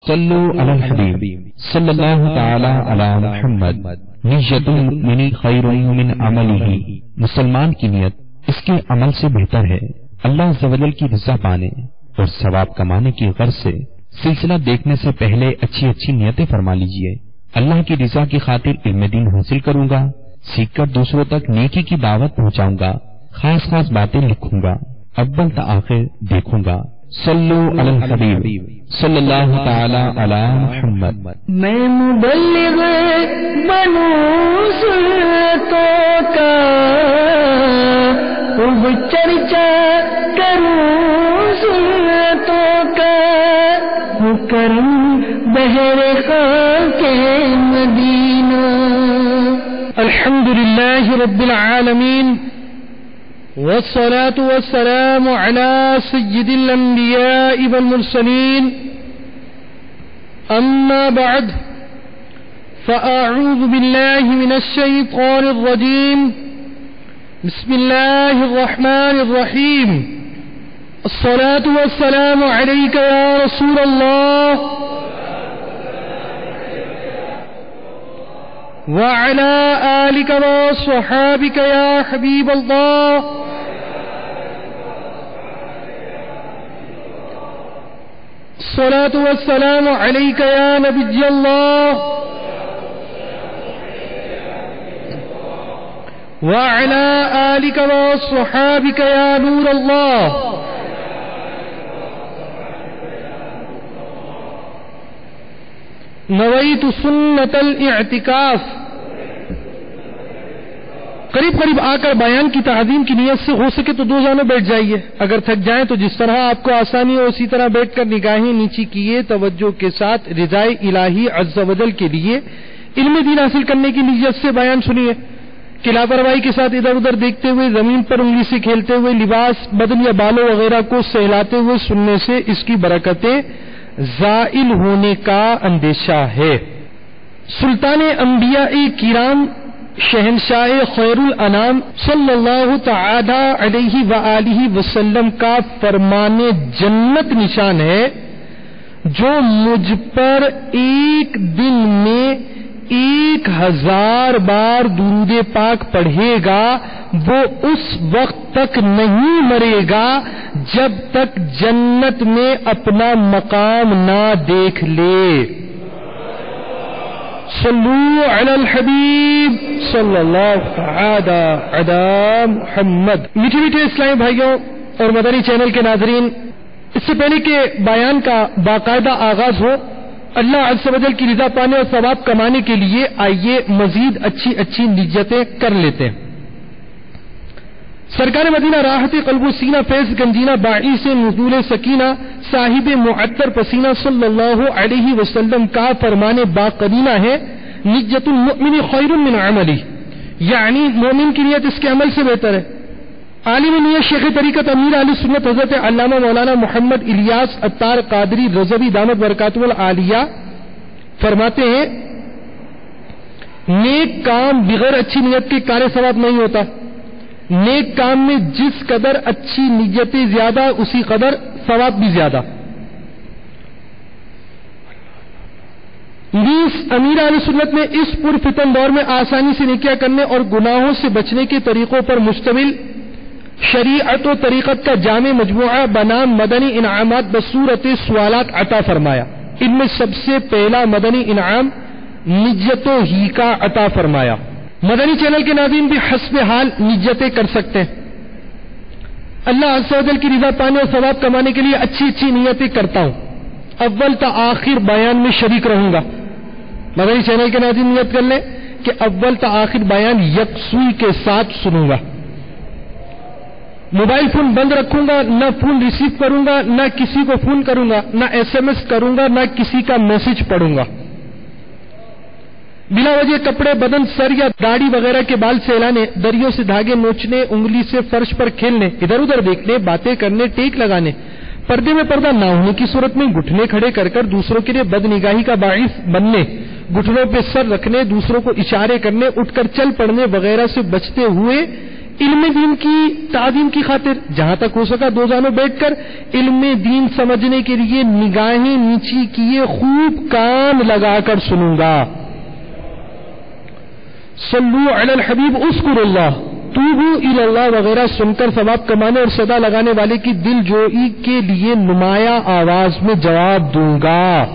صلو علی الحبیب صلی اللہ تعالی علی محمد نیت المؤمن خیر من عملہ، مسلمان کی نیت اس کے عمل سے بہتر ہے۔ اللہ عز و جل کی رضا پانے اور ثواب کمانے کی غرض سے سلسلہ دیکھنے سے پہلے اچھی اچھی نیتیں فرما لیجئے۔ اللہ کی رضا کی خاطر علم دین حاصل کروں گا، سیکھ کر دوسروں تک نیکی کی دعوت پہنچاؤں گا، خاص خاص باتیں لکھوں گا، اول تا آخر دیکھوں گا۔ صلو علی الحبیب صلی اللہ تعالی علی محمد۔ میں مبلغ بنوں سنتوں کا، خوب چرچا کروں سنتوں کا، کروں بہر خاک مدینہ۔ الحمدللہ رب العالمین، والصلاة والسلام على سيد الأنبياء والمرسلين، أما بعد، فأعوذ بالله من الشيطان الرجيم، بسم الله الرحمن الرحيم، الصلاة والسلام عليك يا رسول الله وعلى آلك وصحابك يا حبيب الله، الصلاة والسلام عليك يا نبي الله وعلى آلك وصحابك يا نور الله۔ نویت سنت الاعتکاف، قریب قریب آ کر بیان کی تعظیم کی نیت سے ہو سکے تو دو جانوں بیٹھ جائیے، اگر تھک جائیں تو جس طرح آپ کو آسانی ہو اسی طرح بیٹھ کر نگاہیں نیچی کیے، توجہ کے ساتھ رضائے الہی عز و جل کے لیے علم دین حاصل کرنے کی نیت سے بیان سنیے، کہ لاپرواہی کے ساتھ ادھر ادھر دیکھتے ہوئے، زمین پر انگلی سے کھیلتے ہوئے، لباس بدن یا بالوں وغیرہ کو سہلاتے ہوئے سننے سے اس کی برکتیں زائل ہونے کا اندیشہ ہے۔ سلطان انبیاء کرام، شہنشاہ خیر الانام صلی اللہ تعالی علیہ وآلہ وسلم کا فرمان جنت نشان ہے، جو مجھ پر ایک دن میں 1000 بار درود پاک پڑھے گا، وہ اس وقت تک نہیں مرے گا جب تک جنت میں اپنا مقام نہ دیکھ لے۔ صلو علی الحبیب صلی اللہ تعالی علی محمد۔ میٹھے میٹھے اسلامی بھائیوں اور مدنی چینل کے ناظرین، اس سے پہلے کہ بیان کا باقاعدہ آغاز ہو، اللہ عز و جل کی رضا پانے اور ثواب کمانے کے لیے آئیے مزید اچھی اچھی نیتیں کر لیتے ہیں۔ سرکار مدینہ راحت قلب و سینہ فیض گنجینہ باعث نزول سکینہ صاحب معطر پسینہ صلی اللہ علیہ وسلم کا فرمان باقرینہ ہے، نیت المؤمن خیر من عملہ، یعنی مومن کی نیت اس کے عمل سے بہتر ہے۔ عالم نیت شیخ طریقت امیر اہل سنت حضرت علامہ مولانا محمد الیاس عطار قادری رضوی دامت برکاتہ العالیہ فرماتے ہیں، نیک کام بغیر اچھی نیت کے کار ثواب نہیں ہوتا۔ نیک کام میں جس قدر اچھی نیتیں زیادہ، اسی قدر ثواب بھی زیادہ۔ امیر اہل سنت نے اس پرفتن دور میں آسانی سے نیکیاں کرنے اور گناہوں سے بچنے کے طریقوں پر مشتمل شریعت و طریقت کا جامع مجموعہ بنام مدنی انعامات بصورت سوالات عطا فرمایا۔ ان میں سب سے پہلا مدنی انعام نیتوں ہی کا عطا فرمایا۔ مدنی چینل کے ناظرین بھی حسب حال نیتیں کر سکتے ہیں۔ اللہ عز و جل کی رضا پانے اور ثواب کمانے کے لیے اچھی اچھی نیتیں کرتا ہوں، اول تا آخر بیان میں شریک رہوں گا۔ مدنی چینل کے ناظرین نیت کر لیں کہ اول تا آخر بیان یکسوئی کے ساتھ سنوں گا، موبائل فون بند رکھوں گا، نہ فون ریسیو کروں گا، نہ کسی کو فون کروں گا، نہ SMS کروں گا، نہ کسی کا میسج پڑھوں گا۔ بلا وجہ کپڑے، بدن، سر یا داڑھی وغیرہ کے بال سہلانے، دریوں سے دھاگے نوچنے، انگلی سے فرش پر کھیلنے، ادھر ادھر دیکھنے، باتیں کرنے، ٹیک لگانے، پردے میں پردہ نہ ہونے کی صورت میں گھٹنے کھڑے کر کر دوسروں کے لیے بد نگاہی کا باعث بننے، گھٹنوں پہ سر رکھنے، دوسروں کو اشارے کرنے، اٹھ کر چل پڑنے وغیرہ سے بچتے ہوئے علم دین کی تعظیم کی خاطر جہاں تک ہو سکا دو جانوں بیٹھ کر علم دین سمجھنے کے لیے نگاہیں نیچی کیے خوب کان لگا کر سنوں گا. صلو علی الحبیب اذکر اللہ توبوا الی اللہ وغیرہ سن کر ثواب کمانے اور صدا لگانے والے کی دل جوئی کے لیے نمایاں آواز میں جواب دوں گا.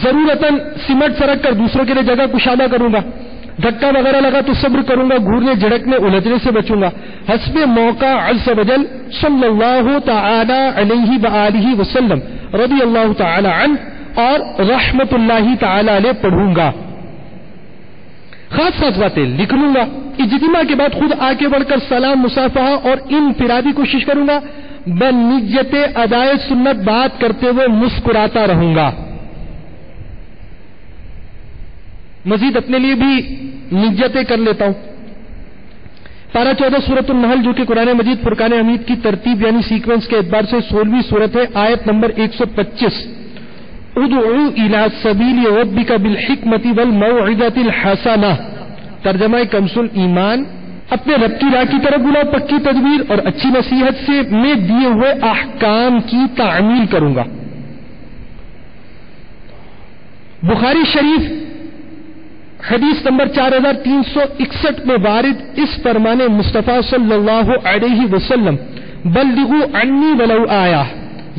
ضرورتاً سمٹ سرک کر دوسروں کے لیے جگہ کشادہ کروں گا. دھکا وغیرہ لگا تو صبر کروں گا. گھورنے جھڑکنے الجھنے سے بچوں گا. حسب موقع عز وجل صلی اللہ تعالی علیہ وآلہ وسلم رضی اللہ تعالی عنہ اور رحمت اللہ تعالی علیہ پڑھوں گا. خاص خاص باتیں لکھ لوں گا. اجتماع کے بعد خود آگے بڑھ کر سلام مصافحہ اور انفرادی کوشش کروں گا. بنیت ادائے سنت بات کرتے ہوئے مسکراتا رہوں گا. مزید اپنے لیے بھی نیتیں کر لیتا ہوں. پارہ 14 سورۃ النحل جو کہ قرآن مجید فرقان حمید کی ترتیب یعنی سیکوینس کے اعتبار سے 16ویں سورت ہے. آیت نمبر 125 ادعو الی سبیل ربک بالحکمت والموعظۃ الحسنہ. ترجمہ کمس الایمان اپنے رب کی راہ کی طرف بلاؤ پکی تدبیر اور اچھی نصیحت سے میں دیے ہوئے احکام کی تعمیل کروں گا. بخاری شریف حدیث نمبر 4361 میں وارد اس فرمان مصطفیٰ صلی اللہ علیہ وسلم بلغوا عنی ولو آیہ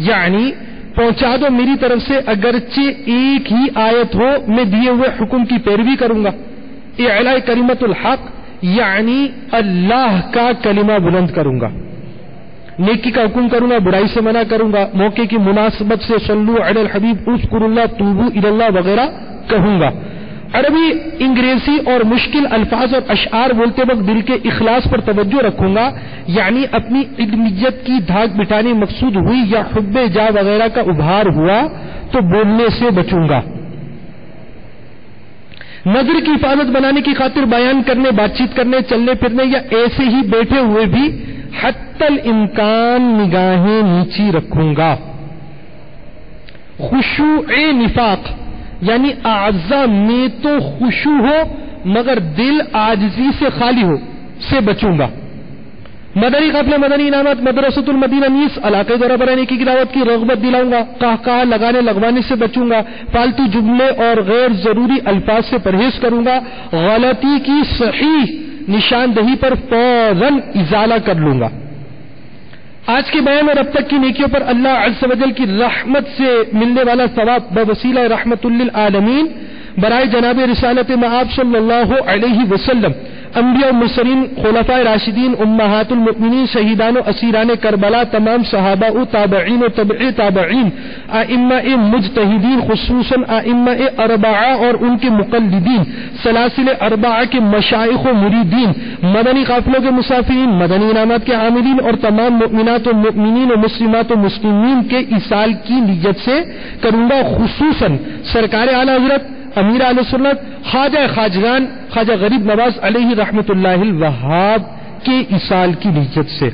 یعنی پہنچا دو میری طرف سے اگرچہ ایک ہی آیت ہو میں دیے ہوئے حکم کی پیروی کروں گا. اعلاء کلمت الحق یعنی اللہ کا کلمہ بلند کروں گا. نیکی کا حکم کروں گا برائی سے منع کروں گا. موقع کی مناسبت سے صلو علی الحبیب اذکر اللہ توبوا الی اللہ وغیرہ کہوں گا. عربی انگریزی اور مشکل الفاظ اور اشعار بولتے وقت دل کے اخلاص پر توجہ رکھوں گا یعنی اپنی علمیت کی دھاگ بٹھانی مقصود ہوئی یا حب جا وغیرہ کا ابھار ہوا تو بولنے سے بچوں گا. نظر کی حفاظت بنانے کی خاطر بیان کرنے بات چیت کرنے چلنے پھرنے یا ایسے ہی بیٹھے ہوئے بھی حتی الامکان نگاہیں نیچی رکھوں گا. خشوع نفاق یعنی اعضاء میں تو خشوع ہو مگر دل عاجزی سے خالی ہو سے بچوں گا. مدنی قافلہ مدنی انعامات مدرسۃ المدینہ نیز علاقے دورہ برائے کی دعوت کی رغبت دلاؤں گا. کہا لگانے لگوانے سے بچوں گا. فالتو جملے اور غیر ضروری الفاظ سے پرہیز کروں گا. غلطی کی صحیح نشاندہی پر فوراً ازالہ کر لوں گا. آج کے بیان اور اب تک کی نیکیوں پر اللہ عز و جل کی رحمت سے ملنے والا ثواب بوسیلہ رحمت للعالمین برائے جناب رسالت مآب صلی اللہ علیہ وسلم انبیاء و مرسلین خلفاء راشدین امہات المؤمنین شہیدان و اسیران کربلا تمام صحابہ و تابعین و تبع تابعین ائمہ مجتہدین خصوصاً ائمہ اربعہ اور ان کے مقلدین سلاسل اربعہ کے مشائخ و مریدین مدنی قافلوں کے مسافرین مدنی انعامات کے عاملین اور تمام مؤمنات و مؤمنین و مسلمات و مسلمین کے ایصال کی نیت سے کروں گا. خصوصاً سرکار اعلی حضرت امیر اہل سنت خواجہ خواجگان خواجہ غریب نواز علیہ رحمت اللہ الوہاب کے ایصال کی نیت سے.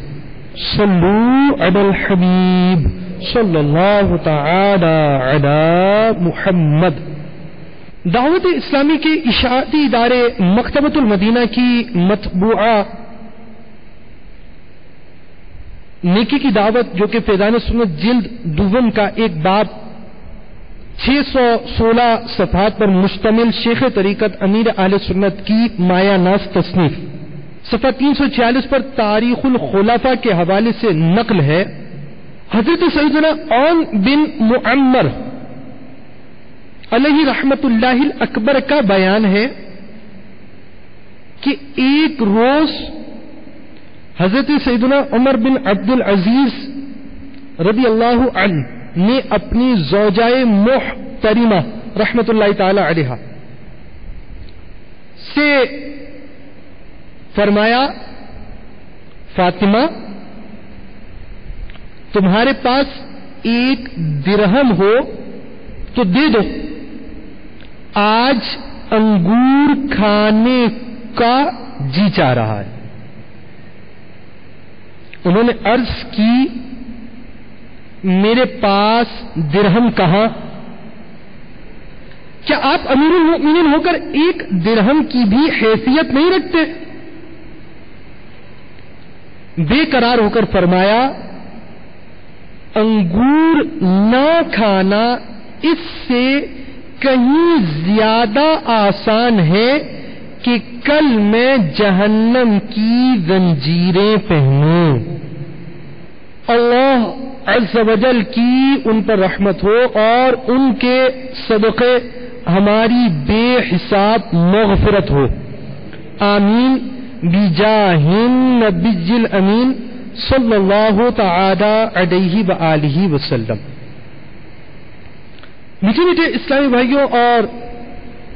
صلو علی الحبیب صلی اللہ تعالی علی محمد. دعوت اسلامی کے اشاعتی ادارے مکتبۃ المدینہ کی مطبوعہ نیکی کی دعوت جو کہ فیضان سنت جلد دوم کا ایک باب 616 صفحات پر مشتمل شیخ طریقت امیر اہل سنت کی مایہ ناز تصنیف صفحہ 346 پر تاریخ الخلفاء کے حوالے سے نقل ہے. حضرت سیدنا عون بن معمر علیہ رحمت اللہ الاکبر کا بیان ہے کہ ایک روز حضرت سیدنا عمر بن عبد العزیز رضی اللہ عنہ نے اپنی زوجائے محترمہ رحمت اللہ تعالی علیہا سے فرمایا فاطمہ تمہارے پاس ایک درہم ہو تو دے دو آج انگور کھانے کا جی چاہ رہا ہے. انہوں نے عرض کی میرے پاس درہم کہاں؟ کیا آپ امیر المؤمنین ہو کر ایک درہم کی بھی حیثیت نہیں رکھتے؟ بے قرار ہو کر فرمایا انگور نہ کھانا اس سے کہیں زیادہ آسان ہے کہ کل میں جہنم کی زنجیریں پہنوں. اللہ عز و جل کی ان پر رحمت ہو اور ان کے صدقے ہماری بے حساب مغفرت ہو. آمین بجاہ النبی الامین صلی اللہ تعالی علیہ وآلہ وسلم. میٹھے میٹھے اسلامی بھائیوں اور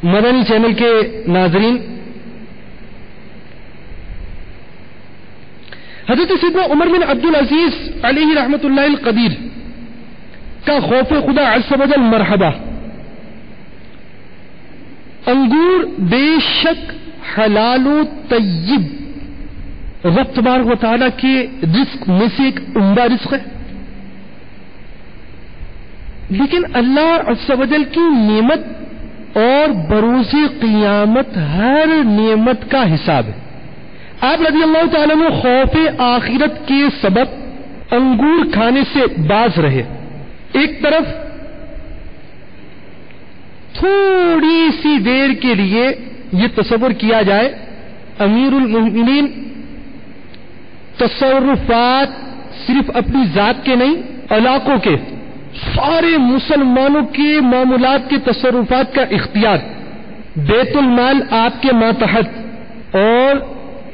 مدنی چینل کے ناظرین، حضرت سیدنا عمر بن عبد العزیز علیہ رحمت اللہ القدیر کا خوف خدا عز و جل مرحبا. انگور بے شک حلال و طیب رب تبارک و تعالیٰ کے رزق میں سے ایک عمدہ رزق ہے، لیکن اللہ عز و جل کی نعمت اور بروز قیامت ہر نعمت کا حساب ہے. آپ رضی اللہ تعالیٰ عنہ خوف آخرت کے سبب انگور کھانے سے باز رہے. ایک طرف تھوڑی سی دیر کے لیے یہ تصور کیا جائے امیر المؤمنین تصرفات صرف اپنی ذات کے نہیں، علاقوں کے سارے مسلمانوں کے معاملات کے تصرفات کا اختیار، بیت المال آپ کے ماتحت، اور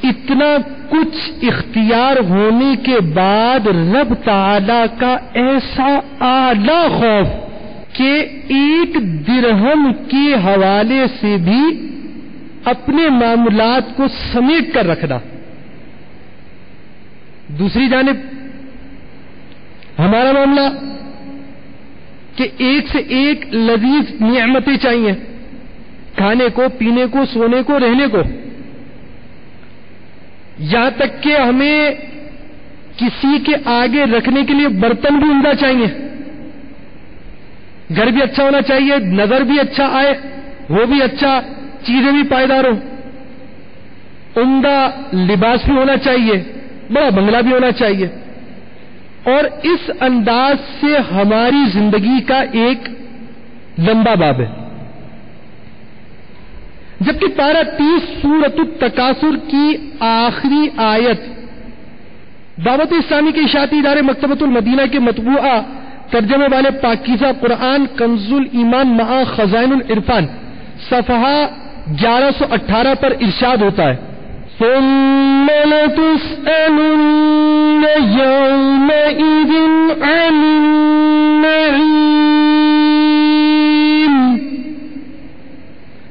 اتنا کچھ اختیار ہونے کے بعد رب تعالی کا ایسا اعلی خوف کہ ایک درہم کے حوالے سے بھی اپنے معاملات کو سمیٹ کر رکھنا. دوسری جانب ہمارا معاملہ کہ ایک سے ایک لذیذ نعمتیں چاہیے، کھانے کو، پینے کو، سونے کو، رہنے کو، یہاں تک کہ ہمیں کسی کے آگے رکھنے کے لیے برتن بھی عمدہ چاہیے، گھر بھی اچھا ہونا چاہیے، نظر بھی اچھا آئے، وہ بھی اچھا، چیزیں بھی پائیدار ہو، عمدہ لباس بھی ہونا چاہیے، بڑا بنگلہ بھی ہونا چاہیے. اور اس انداز سے ہماری زندگی کا ایک لمبا باب ہے. جبکہ پارہ 30 سورۃ التکاثر کی آخری آیت دعوت اسلامی کے اشاعتی ادارے مکتبۃ المدینہ کے مطبوعہ ترجمے والے پاکیزہ قرآن کنز الایمان مع خزائن العرفان صفحہ 1118 پر ارشاد ہوتا ہے ثم لتسألن يومئذ عن النعيم.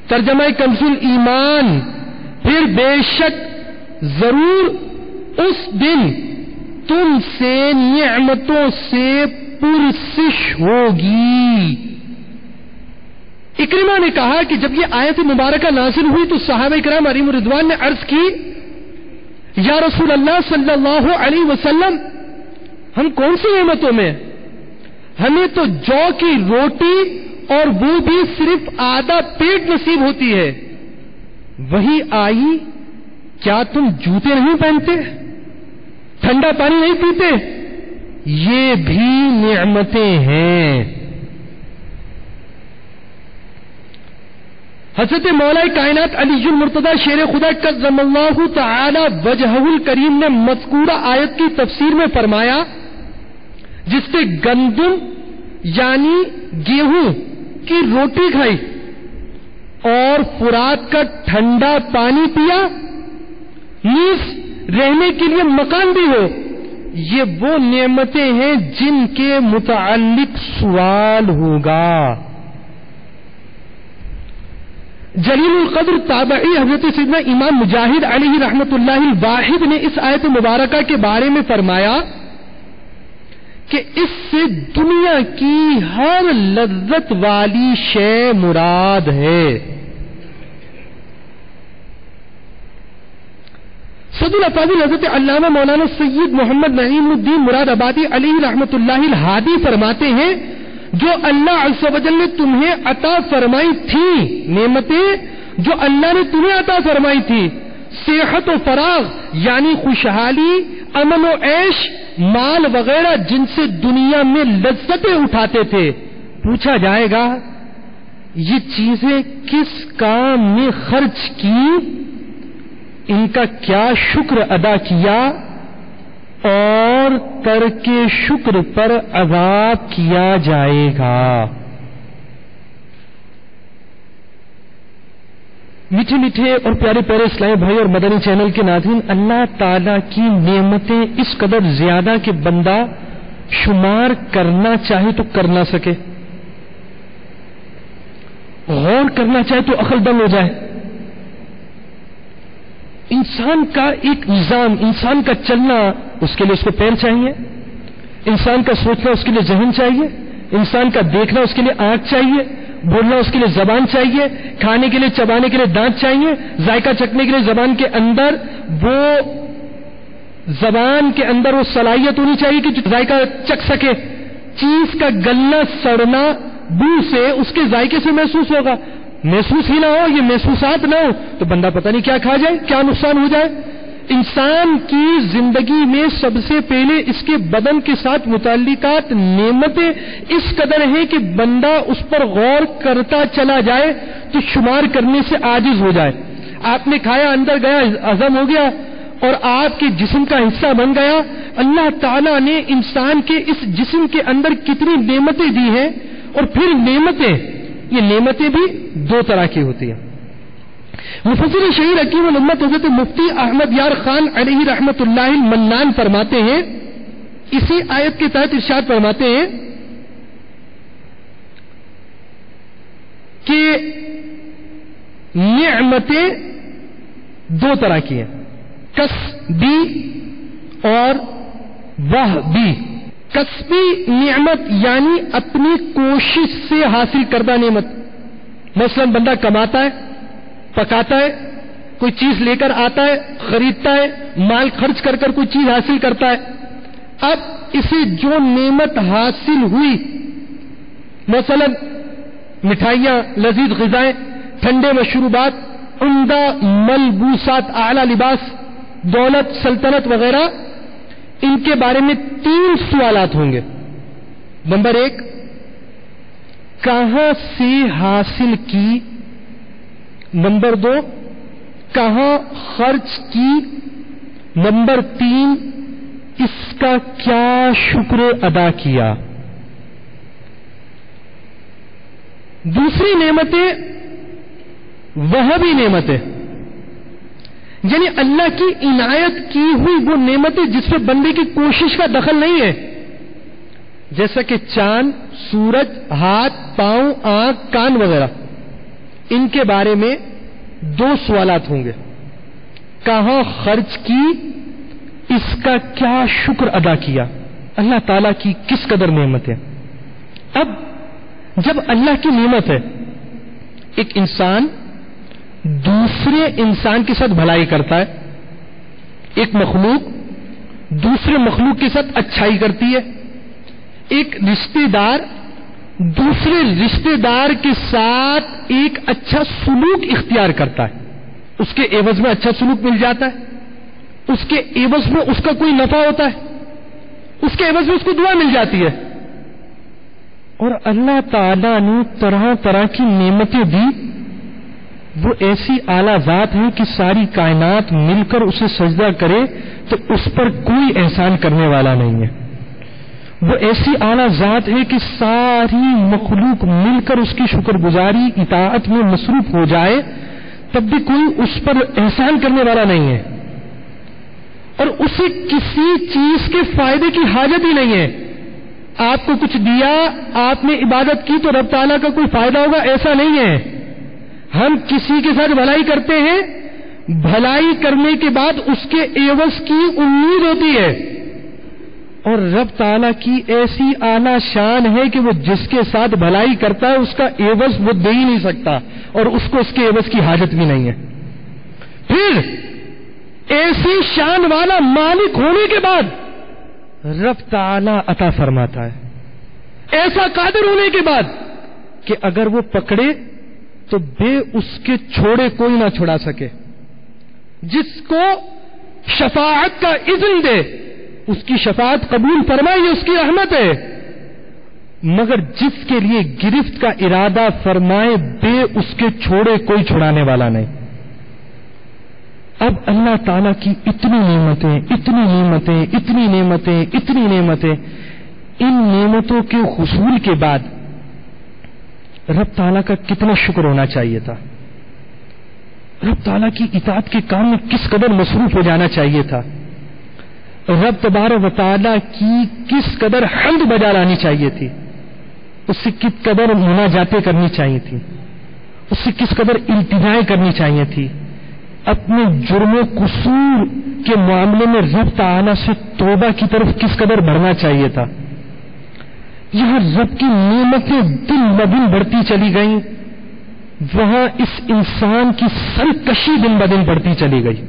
ترجمہ کنز الایمان، پھر بے شک ضرور اس دن تم سے نعمتوں سے پرسش ہوگی. اکرمہ نے کہا کہ جب یہ آیت مبارکہ نازل ہوئی تو صحابہ کرام علیہم رضوان نے عرض کی یا رسول اللہ صلی اللہ علیہ وسلم، ہم کون سی نعمتوں میں، ہمیں تو جو کی روٹی اور وہ بھی صرف آدھا پیٹ نصیب ہوتی ہے. وہی آئی، کیا تم جوتے نہیں پہنتے، ٹھنڈا پانی نہیں پیتے؟ یہ بھی نعمتیں ہیں. حضرت مولا کائنات علی المرتضی شیر خدا قدم اللہ تعالی وجہہ الکریم نے مذکورہ آیت کی تفسیر میں فرمایا جس سے گندم یعنی گیہوں کی روٹی کھائی اور فرات کا ٹھنڈا پانی پیا، نیز رہنے کے لیے مکان بھی ہو، یہ وہ نعمتیں ہیں جن کے متعلق سوال ہوگا. جلیل القدر تابعی حضرت سیدنا امام مجاہد علیہ رحمت اللہ الواحد نے اس آیت مبارکہ کے بارے میں فرمایا کہ اس سے دنیا کی ہر لذت والی شے مراد ہے. صد الافاضل حضرت علامہ مولانا سید محمد نعیم الدین مراد آبادی علیہ رحمت اللہ الہادی فرماتے ہیں جو اللہ عز و جل نے تمہیں عطا فرمائی تھی، نعمتیں جو اللہ نے تمہیں عطا فرمائی تھی، صحت و فراغ یعنی خوشحالی، امن و عیش، مال وغیرہ جن سے دنیا میں لذتیں اٹھاتے تھے، پوچھا جائے گا یہ چیزیں کس کام میں خرچ کی، ان کا کیا شکر ادا کیا، اور ترک شکر پر عذاب کیا جائے گا۔ میٹھے میٹھے اور پیارے پیارے اسلامی بھائی اور مدنی چینل کے ناظرین، اللہ تعالی کی نعمتیں اس قدر زیادہ کہ بندہ شمار کرنا چاہے تو کر نہ سکے، غور کرنا چاہے تو عقل دنگ ہو جائے۔ انسان کا ایک نظام، انسان کا چلنا، اس کے لیے اس کو پیر چاہیے، انسان کا سوچنا اس کے لیے ذہن چاہیے، انسان کا دیکھنا اس کے لیے آنکھ چاہیے، بولنا اس کے لیے زبان چاہیے، کھانے کے لیے چبانے کے لیے دانت چاہیے، ذائقہ چکھنے کے لیے زبان کے اندر وہ صلاحیت ہونی چاہیے کہ جو ذائقہ چکھ سکے۔ چیز کا گلنا سڑنا بو سے اس کے ذائقے سے محسوس ہوگا، محسوس ہی نہ ہو، یہ محسوسات نہ ہو تو بندہ پتہ نہیں کیا کھا جائے، کیا نقصان ہو جائے۔ انسان کی زندگی میں سب سے پہلے اس کے بدن کے ساتھ متعلقات نعمتیں اس قدر ہیں کہ بندہ اس پر غور کرتا چلا جائے تو شمار کرنے سے عاجز ہو جائے۔ آپ نے کھایا، اندر گیا، ہضم ہو گیا اور آپ کے جسم کا حصہ بن گیا۔ اللہ تعالیٰ نے انسان کے اس جسم کے اندر کتنی نعمتیں دی ہیں، اور پھر یہ نعمتیں بھی دو طرح کی ہوتی ہیں۔ مفسر شہیر حکیم الامت حضرت مفتی احمد یار خان علیہ رحمت اللہ المنان فرماتے ہیں، اسی آیت کے تحت ارشاد فرماتے ہیں کہ نعمتیں دو طرح کی ہیں، کسبی اور وہبی۔ کسبی نعمت یعنی اپنی کوشش سے حاصل کردہ نعمت، مثلا بندہ کماتا ہے، پکاتا ہے، کوئی چیز لے کر آتا ہے، خریدتا ہے، مال خرچ کر کر کوئی چیز حاصل کرتا ہے۔ اب اسے جو نعمت حاصل ہوئی، مثلا مٹھائیاں، لذیذ غذائیں، ٹھنڈے مشروبات، عمدہ ملبوسات، اعلی لباس، دولت، سلطنت وغیرہ، ان کے بارے میں 3 سوالات ہوں گے۔ نمبر 1، کہاں سے حاصل کی؟ نمبر 2، کہاں خرچ کی؟ نمبر 3، اس کا کیا شکر ادا کیا؟ دوسری نعمتیں وہبی نعمتیں، یعنی اللہ کی عنایت کی ہوئی وہ نعمتیں جس میں بندے کی کوشش کا دخل نہیں ہے، جیسا کہ چاند، سورج، ہاتھ، پاؤں، آنکھ، کان وغیرہ۔ ان کے بارے میں 2 سوالات ہوں گے، کہاں خرچ کی، اس کا کیا شکر ادا کیا، اللہ تعالیٰ کی کس قدر نعمت ہے۔ اب جب اللہ کی نعمت ہے، ایک انسان دوسرے انسان کے ساتھ بھلائی کرتا ہے، ایک مخلوق دوسرے مخلوق کے ساتھ اچھائی کرتی ہے، ایک رشتہ دار دوسرے رشتہ دار کے ساتھ ایک اچھا سلوک اختیار کرتا ہے، اس کے عوض میں اچھا سلوک مل جاتا ہے، اس کے عوض میں اس کا کوئی نفع ہوتا ہے، اس کے عوض میں اس کو دعا مل جاتی ہے۔ اور اللہ تعالیٰ نے طرح طرح کی نعمتیں دی، وہ ایسی اعلیٰ ذات ہے کہ ساری کائنات مل کر اسے سجدہ کرے تو اس پر کوئی احسان کرنے والا نہیں ہے۔ وہ ایسی اعلیٰ ذات ہے کہ ساری مخلوق مل کر اس کی شکر گزاری اطاعت میں مصروف ہو جائے تب بھی کوئی اس پر احسان کرنے والا نہیں ہے، اور اسے کسی چیز کے فائدے کی حاجت ہی نہیں ہے۔ آپ کو کچھ دیا، آپ نے عبادت کی تو رب تعالیٰ کا کوئی فائدہ ہوگا، ایسا نہیں ہے۔ ہم کسی کے ساتھ بھلائی کرتے ہیں، بھلائی کرنے کے بعد اس کے عوض کی امید ہوتی ہے، اور رب تعالیٰ کی ایسی اعلیٰ شان ہے کہ وہ جس کے ساتھ بھلائی کرتا ہے اس کا عوض وہ دے ہی نہیں سکتا، اور اس کو اس کے عوض کی حاجت بھی نہیں ہے۔ پھر ایسی شان والا مالک ہونے کے بعد رب تعالیٰ عطا فرماتا ہے، ایسا قادر ہونے کے بعد کہ اگر وہ پکڑے تو بے اس کے چھوڑے کوئی نہ چھڑا سکے۔ جس کو شفاعت کا اذن دے، اس کی شفاعت قبول فرمائے، یہ اس کی رحمت ہے، مگر جس کے لیے گرفت کا ارادہ فرمائے بے اس کے چھوڑے کوئی چھڑانے والا نہیں۔ اب اللہ تعالیٰ کی اتنی نعمتیں، اتنی نعمتیں، اتنی نعمتیں، اتنی نعمتیں، ان نعمتوں کے حصول کے بعد رب تعالیٰ کا کتنا شکر ہونا چاہیے تھا، رب تعالیٰ کی اطاعت کے کام میں کس قدر مصروف ہو جانا چاہیے تھا، رب تبارک و تعالیٰ کی کس قدر حمد بجا لانی چاہیے تھی، اس سے کس قدر مناجاتیں کرنی چاہیے تھی، اس سے کس قدر التجائیں کرنی چاہیے تھی، اپنے جرم و قصور کے معاملے میں رب تعالیٰ سے توبہ کی طرف کس قدر بڑھنا چاہیے تھا۔ یہاں رب کی نعمتیں دن بدن بڑھتی چلی گئیں، وہاں اس انسان کی سرکشی دن بدن بڑھتی چلی گئی۔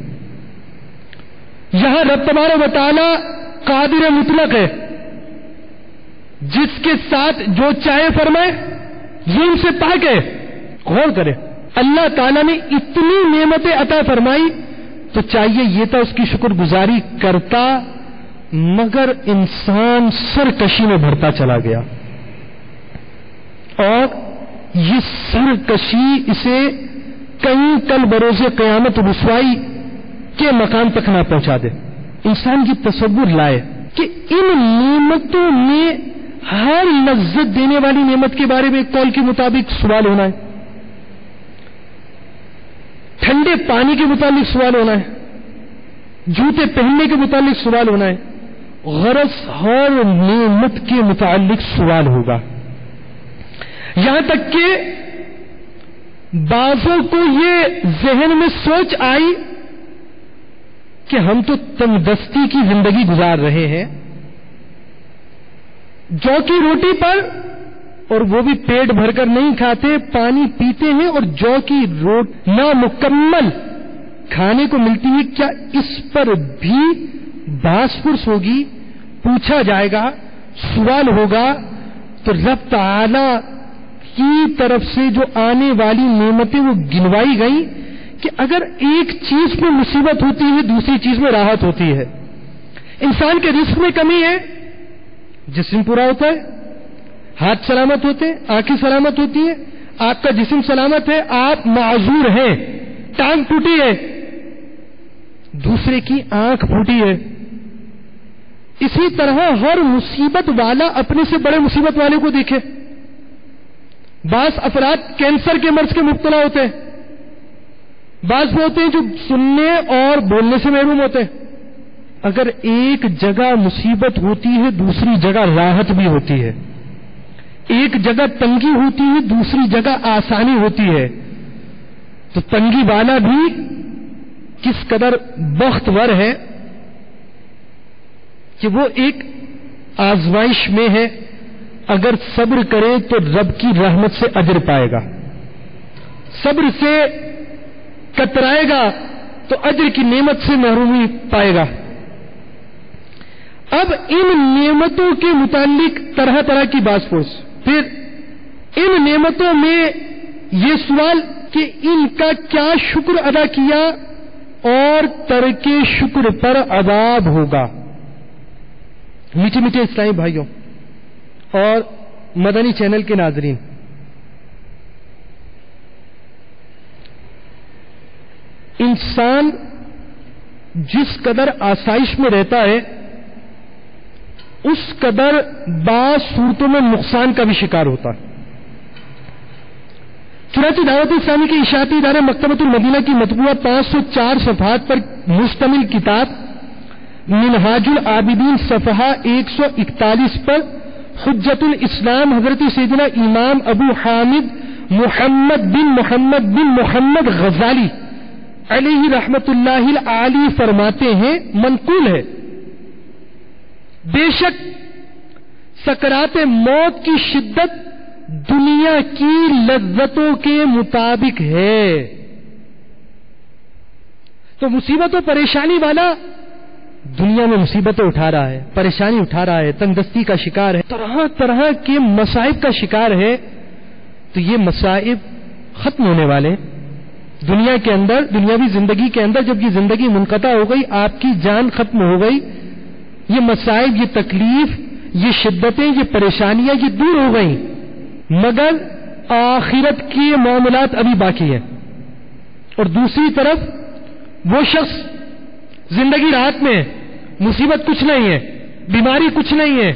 یہاں رب تبارک و تعالیٰ قادر مطلق ہے، جس کے ساتھ جو چاہے فرمائے، ظلم سے پاک ہے۔ غور کرے، اللہ تعالیٰ نے اتنی نعمتیں عطا فرمائی تو چاہیے یہ تھا اس کی شکر گزاری کرتا، مگر انسان سرکشی میں بڑھتا چلا گیا، اور یہ سرکشی اسے کہیں کل بروز قیامت رسوائی کے مقام تک نہ پہنچا دے۔ انسان کی تصور لائے کہ ان نعمتوں میں ہر لذت دینے والی نعمت کے بارے میں ایک قول کے مطابق سوال ہونا ہے، ٹھنڈے پانی کے متعلق سوال ہونا ہے، جوتے پہننے کے متعلق سوال ہونا ہے، غرض ہر نعمت کے متعلق سوال ہوگا۔ یہاں تک کہ بعضوں کو یہ ذہن میں سوچ آئی کہ ہم تو تندرستی کی زندگی گزار رہے ہیں، جو کی روٹی پر، اور وہ بھی پیٹ بھر کر نہیں کھاتے، پانی پیتے ہیں، اور جو کی روٹی نامکمل کھانے کو ملتی ہے، کیا اس پر بھی بحث پرس ہوگی، پوچھا جائے گا، سوال ہوگا؟ تو رب تعالی کی طرف سے جو آنے والی نعمتیں وہ گنوائی گئیں کہ اگر ایک چیز میں مصیبت ہوتی ہے دوسری چیز میں راحت ہوتی ہے۔ انسان کے رزق میں کمی ہے، جسم پورا ہوتا ہے، ہاتھ سلامت ہوتے ہیں، آنکھیں سلامت ہوتی ہیں، آپ کا جسم سلامت ہے، آپ معذور ہیں، ٹانگ ٹوٹی ہے، دوسرے کی آنکھ پھوٹی ہے۔ اسی طرح ہر مصیبت والا اپنے سے بڑے مصیبت والے کو دیکھے۔ بعض افراد کینسر کے مرض کے مبتلا ہوتے ہیں، بعض وہ ہوتے ہیں جو سننے اور بولنے سے محروم ہوتے ہیں۔ اگر ایک جگہ مصیبت ہوتی ہے دوسری جگہ راحت بھی ہوتی ہے، ایک جگہ تنگی ہوتی ہے دوسری جگہ آسانی ہوتی ہے، تو تنگی والا بھی کس قدر بختور ہے کہ وہ ایک آزمائش میں ہے، اگر صبر کرے تو رب کی رحمت سے اجر پائے گا، صبر سے کترائے گا تو اجر کی نعمت سے محرومی پائے گا۔ اب ان نعمتوں کے متعلق طرح طرح کی بات پرس، پھر ان نعمتوں میں یہ سوال کہ ان کا کیا شکر ادا کیا اور ترک شکر پر عذاب ہوگا۔ میٹھے میٹھے اسلامی بھائیوں اور مدنی چینل کے ناظرین، انسان جس قدر آسائش میں رہتا ہے اس قدر بعض صورتوں میں نقصان کا بھی شکار ہوتا ہے۔ چنانچہ دعوت اسلامی کے اشاعتی ادارے مکتبۃ المدینہ کی مطبوعہ 504 صفحات پر مشتمل کتاب منہاج العابدین صفحہ 141 پر حجت الاسلام حضرت سیدنا امام ابو حامد محمد بن محمد غزالی علیہ رحمت اللہ العالی فرماتے ہیں، منقول ہے، بے شک سکرات موت کی شدت دنیا کی لذتوں کے مطابق ہے۔ تو مصیبت و پریشانی والا دنیا میں مصیبتیں اٹھا رہا ہے، پریشانی اٹھا رہا ہے، تندرستی کا شکار ہے، طرح طرح کے مصائب کا شکار ہے، تو یہ مصائب ختم ہونے والے، دنیا کے اندر، دنیاوی زندگی کے اندر جب یہ زندگی منقطع ہو گئی، آپ کی جان ختم ہو گئی، یہ مسائل، یہ تکلیف، یہ شدتیں، یہ پریشانیاں یہ دور ہو گئیں، مگر آخرت کے معاملات ابھی باقی ہیں۔ اور دوسری طرف وہ شخص زندگی راحت میں ہے، مصیبت کچھ نہیں ہے، بیماری کچھ نہیں ہے،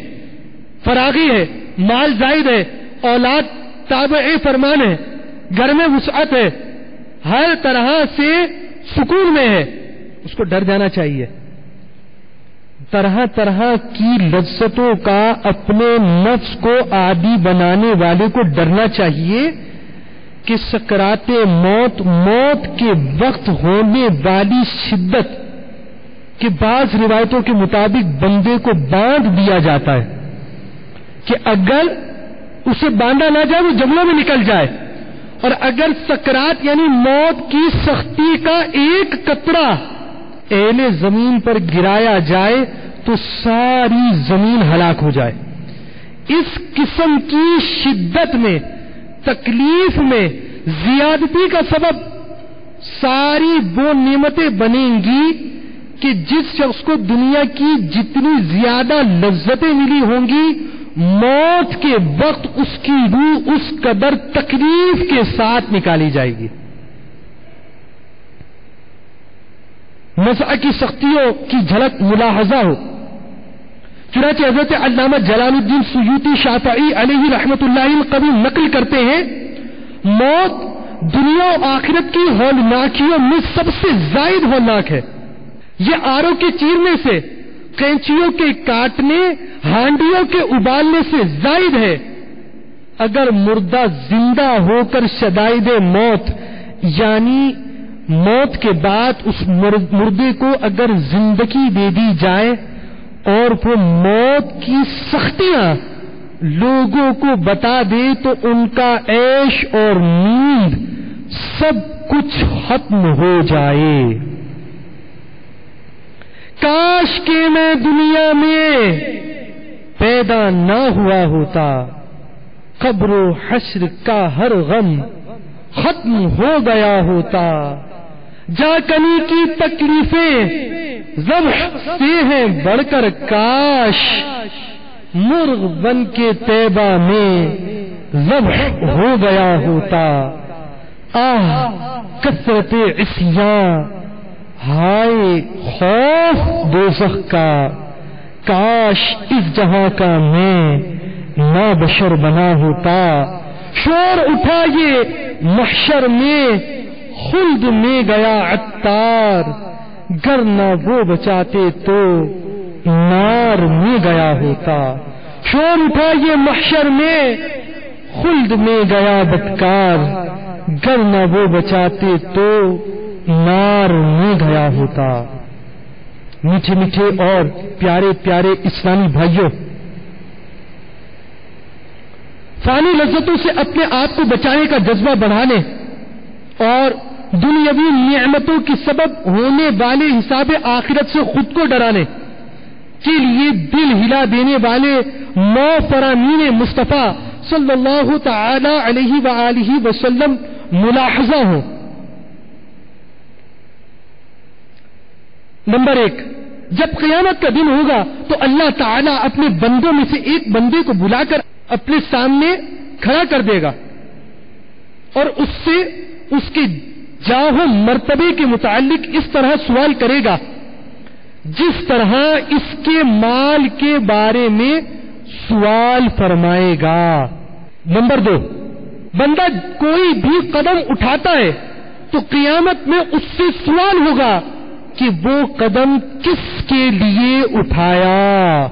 فراغی ہے، مال زائد ہے، اولاد تابع فرمان ہے، گھر میں وسعت ہے، ہر طرح سے سکون میں ہے، اس کو ڈر جانا چاہیے۔ طرح طرح کی لذتوں کا اپنے نفس کو عادی بنانے والے کو ڈرنا چاہیے کہ سکرات موت، موت کے وقت ہونے والی شدت کہ بعض روایتوں کے مطابق بندے کو باندھ دیا جاتا ہے کہ اگر اسے باندھا نہ جائے وہ جنگلوں میں نکل جائے، اور اگر سکرات یعنی موت کی سختی کا ایک قطرہ اہل زمین پر گرایا جائے تو ساری زمین ہلاک ہو جائے۔ اس قسم کی شدت میں، تکلیف میں زیادتی کا سبب ساری وہ نعمتیں بنیں گی کہ جس شخص کو دنیا کی جتنی زیادہ لذتیں ملی ہوں گی، موت کے وقت اس کی روح اس قدر تکلیف کے ساتھ نکالی جائے گی۔ مزہ کی سختیوں کی جھلک ملاحظہ ہو۔ چنانچہ حضرت علامہ جلال الدین سیوطی شافعی علیہ رحمت اللہ القوی نقل کرتے ہیں، موت دنیا و آخرت کی ہولناکیوں میں سب سے زائد ہولناک ہے۔ یہ آروں کے چیرنے سے، کینچیوں کے کاٹنے، ہانڈیوں کے ابالنے سے زائد ہے۔ اگر مردہ زندہ ہو کر شدائد موت یعنی موت کے بعد اس مردے کو اگر زندگی دے دی جائے اور وہ موت کی سختیاں لوگوں کو بتا دے تو ان کا عیش اور نیند سب کچھ ختم ہو جائے۔ کاش کہ میں دنیا میں پیدا نہ ہوا ہوتا، قبر و حشر کا ہر غم ختم ہو گیا ہوتا، جا کنی کی تکلیفیں ذبح سے ہیں بڑھ کر، کاش مرغ بن کے طیبہ میں ذبح ہو گیا ہوتا، آہ کثرت عصیاں، ہائے خوف دوزخ کا، کاش اس جہاں کا میں نہ بشر بنا ہوتا، شور اٹھا یہ محشر میں، خلد میں گیا عطار، گر نہ وہ بچاتے تو نار میں گیا ہوتا، شور اٹھا یہ محشر میں، خلد میں گیا بدکار، گر نہ وہ بچاتے تو نار میں گیا ہوتا۔ میٹھے میٹھے اور پیارے پیارے اسلامی بھائیوں، فانی لذتوں سے اپنے آپ کو بچانے کا جذبہ بڑھانے اور دنیاوی نعمتوں کی سبب ہونے والے حساب آخرت سے خود کو ڈرانے کے لیے دل ہلا دینے والے 9 فرامین مصطفیٰ صلی اللہ تعالی علیہ وآلہ وسلم ملاحظہ ہوں۔ نمبر 1، جب قیامت کا دن ہوگا تو اللہ تعالیٰ اپنے بندوں میں سے ایک بندے کو بلا کر اپنے سامنے کھڑا کر دے گا اور اس سے اس کے جاہ و مرتبے کے متعلق اس طرح سوال کرے گا جس طرح اس کے مال کے بارے میں سوال فرمائے گا۔ نمبر 2، بندہ کوئی بھی قدم اٹھاتا ہے تو قیامت میں اس سے سوال ہوگا کہ وہ قدم کس کے لیے اٹھایا۔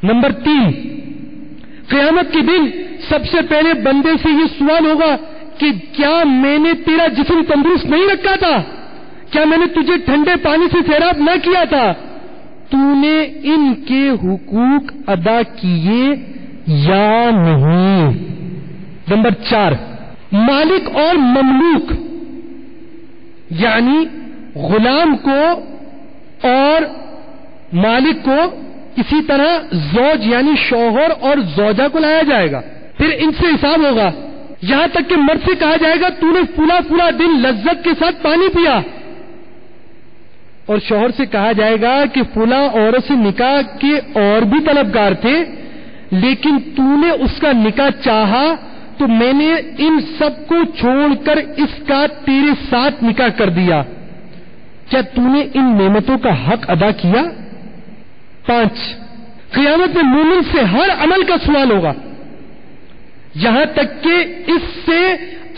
نمبر 3، قیامت کے دن سب سے پہلے بندے سے یہ سوال ہوگا کہ کیا میں نے تیرا جسم تندرست نہیں رکھا تھا؟ کیا میں نے تجھے ٹھنڈے پانی سے سیراب نہ کیا تھا؟ تو نے ان کے حقوق ادا کیے یا نہیں؟ نمبر 4، مالک اور مملوک یعنی غلام کو اور مالک کو اسی طرح زوج یعنی شوہر اور زوجہ کو لایا جائے گا، پھر ان سے حساب ہوگا۔ یہاں تک کہ مرد سے کہا جائے گا تو نے پورا دن لذت کے ساتھ پانی پیا، اور شوہر سے کہا جائے گا کہ فلاں عورت سے نکاح کے اور بھی طلبگار تھے لیکن تو نے اس کا نکاح چاہا تو میں نے ان سب کو چھوڑ کر اس کا تیرے ساتھ نکاح کر دیا، کیا تو نے ان نعمتوں کا حق ادا کیا؟ 5، قیامت میں مومن سے ہر عمل کا سوال ہوگا، یہاں تک کہ اس سے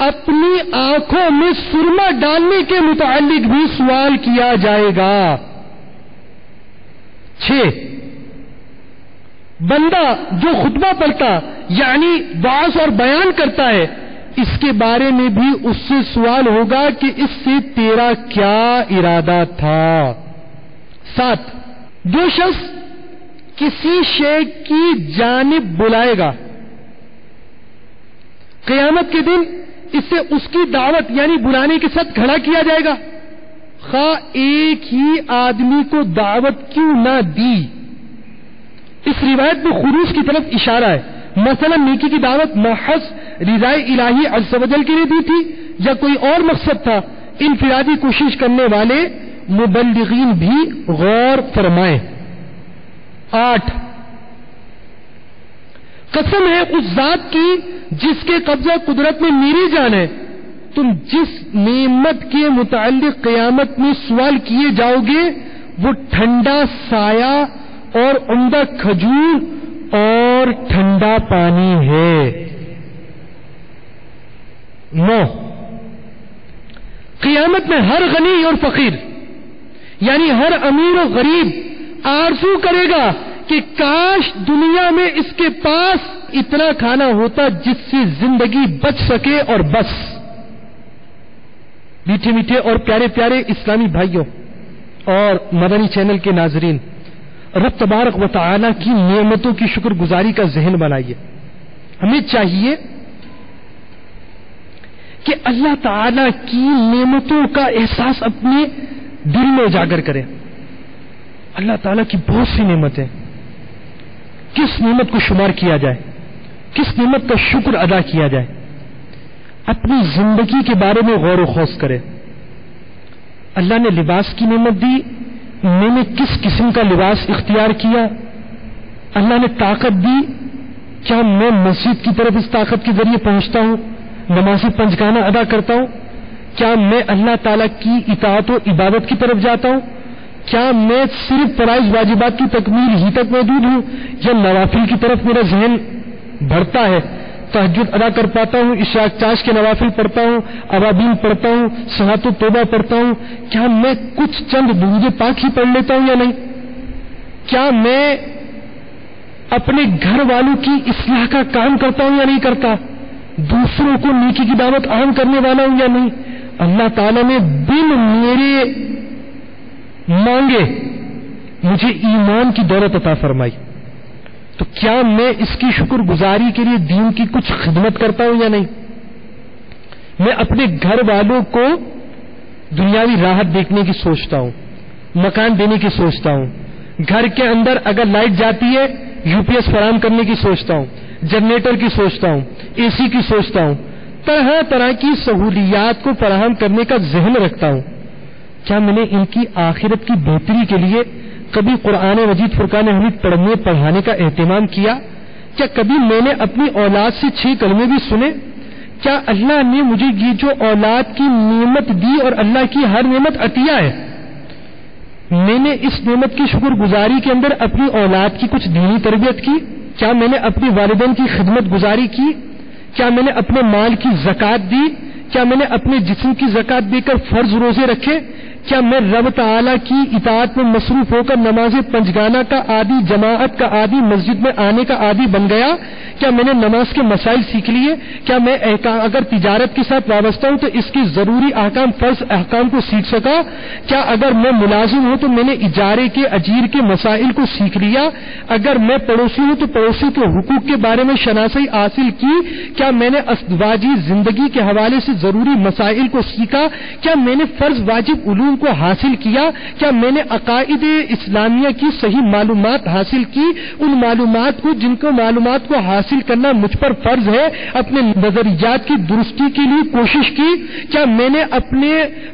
اپنی آنکھوں میں سرما ڈالنے کے متعلق بھی سوال کیا جائے گا۔ 6، بندہ جو خطبہ پڑھتا یعنی وعظ اور بیان کرتا ہے اس کے بارے میں بھی اس سے سوال ہوگا کہ اس سے تیرا کیا ارادہ تھا۔ 7، جو شخص کسی شے کی جانب بلائے گا قیامت کے دن اس سے اس کی دعوت یعنی بلانے کے ساتھ کھڑا کیا جائے گا، خواہ ایک ہی آدمی کو دعوت کیوں نہ دی۔ اس روایت میں خروج کی طرف اشارہ ہے، مثلا نیکی کی دعوت محض رضائے الہی عز و جل کے لیے دی تھی یا کوئی اور مقصد تھا، انفرادی کوشش کرنے والے مبلغین بھی غور فرمائیں۔ 8، قسم ہے اس ذات کی جس کے قبضہ قدرت میں میری جان ہے، تم جس نعمت کے متعلق قیامت میں سوال کیے جاؤ گے وہ ٹھنڈا سایہ اور عمدہ کھجور اور ٹھنڈا پانی ہے۔ 9، قیامت میں ہر غنی اور فقیر یعنی ہر امیر و غریب آرزو کرے گا کہ کاش دنیا میں اس کے پاس اتنا کھانا ہوتا جس سے زندگی بچ سکے اور بس۔ میٹھے میٹھے اور پیارے پیارے اسلامی بھائیوں اور مدنی چینل کے ناظرین، رب تبارک و تعالی کی نعمتوں کی شکر گزاری کا ذہن بنائیے۔ ہمیں چاہیے کہ اللہ تعالی کی نعمتوں کا احساس اپنے دل میں اجاگر کریں۔ اللہ تعالی کی بہت سی نعمتیں، کس نعمت کو شمار کیا جائے، کس نعمت کا شکر ادا کیا جائے، اپنی زندگی کے بارے میں غور و خوض کرے۔ اللہ نے لباس کی نعمت دی، میں نے کس قسم کا لباس اختیار کیا؟ اللہ نے طاقت دی، کیا میں مسجد کی طرف اس طاقت کے ذریعے پہنچتا ہوں، نماز پنجگانہ ادا کرتا ہوں؟ کیا میں اللہ تعالیٰ کی اطاعت و عبادت کی طرف جاتا ہوں؟ کیا میں صرف فرائض واجبات کی تکمیل ہی تک محدود ہوں یا نوافل کی طرف میرا ذہن بڑھتا ہے؟ تہجد ادا کر پاتا ہوں، اشراق چاش کے نوافل پڑھتا ہوں، اوابین پڑھتا ہوں، صلاۃ و توبہ پڑھتا ہوں؟ کیا میں کچھ چند درود پاک ہی پڑھ لیتا ہوں یا نہیں؟ کیا میں اپنے گھر والوں کی اصلاح کا کام کرتا ہوں یا نہیں کرتا؟ دوسروں کو نیکی کی دعوت عام کرنے والا ہوں یا نہیں؟ اللہ تعالیٰ نے بن میرے مانگے مجھے ایمان کی دولت عطا فرمائی، تو کیا میں اس کی شکر گزاری کے لیے دین کی کچھ خدمت کرتا ہوں یا نہیں؟ میں اپنے گھر والوں کو دنیاوی راحت دیکھنے کی سوچتا ہوں، مکان دینے کی سوچتا ہوں، گھر کے اندر اگر لائٹ جاتی ہے یو پی ایس فراہم کرنے کی سوچتا ہوں، جنریٹر کی سوچتا ہوں، اے سی کی سوچتا ہوں، طرح طرح کی سہولیات کو فراہم کرنے کا ذہن رکھتا ہوں۔ کیا میں نے ان کی آخرت کی بہتری کے لیے کبھی قرآن مجید فرقان حمید پڑھنے پڑھانے کا اہتمام کیا؟ کیا کبھی میں نے اپنی اولاد سے 6 کلمے بھی سنے؟ کیا اللہ نے مجھے یہ جو اولاد کی نعمت دی اور اللہ کی ہر نعمت عطیہ ہے، میں نے اس نعمت کی شکر گزاری کے اندر اپنی اولاد کی کچھ دینی تربیت کی؟ کیا میں نے اپنے والدین کی خدمت گزاری کی؟ کیا میں نے اپنے مال کی زکوٰۃ دی؟ کیا میں نے اپنے جسم کی زکوٰۃ دے کر فرض روزے رکھے؟ کیا میں رب تعالیٰ کی اطاعت میں مصروف ہو کر نماز پنجگانہ کا عادی، جماعت کا عادی، مسجد میں آنے کا عادی بن گیا؟ کیا میں نے نماز کے مسائل سیکھ لیے؟ کیا میں اگر تجارت کے ساتھ وابستہ ہوں تو اس کی ضروری احکام، فرض احکام کو سیکھ سکا؟ کیا اگر میں ملازم ہوں تو میں نے اجارے کے، اجیر کے مسائل کو سیکھ لیا؟ اگر میں پڑوسی ہوں تو پڑوسی کے حقوق کے بارے میں شناسی حاصل کی؟ کیا میں نے ازدواجی زندگی کے حوالے سے ضروری مسائل کو سیکھا؟ کیا میں نے فرض واجب علوم علوم کو حاصل کیا؟ کیا میں نے عقائد اسلامیہ کی صحیح معلومات حاصل کی؟ ان معلومات کو جن کو معلومات کو حاصل کرنا مجھ پر فرض ہے، اپنے نظریات کی درستی کے لیے کوشش کی؟ کیا میں نے اپنے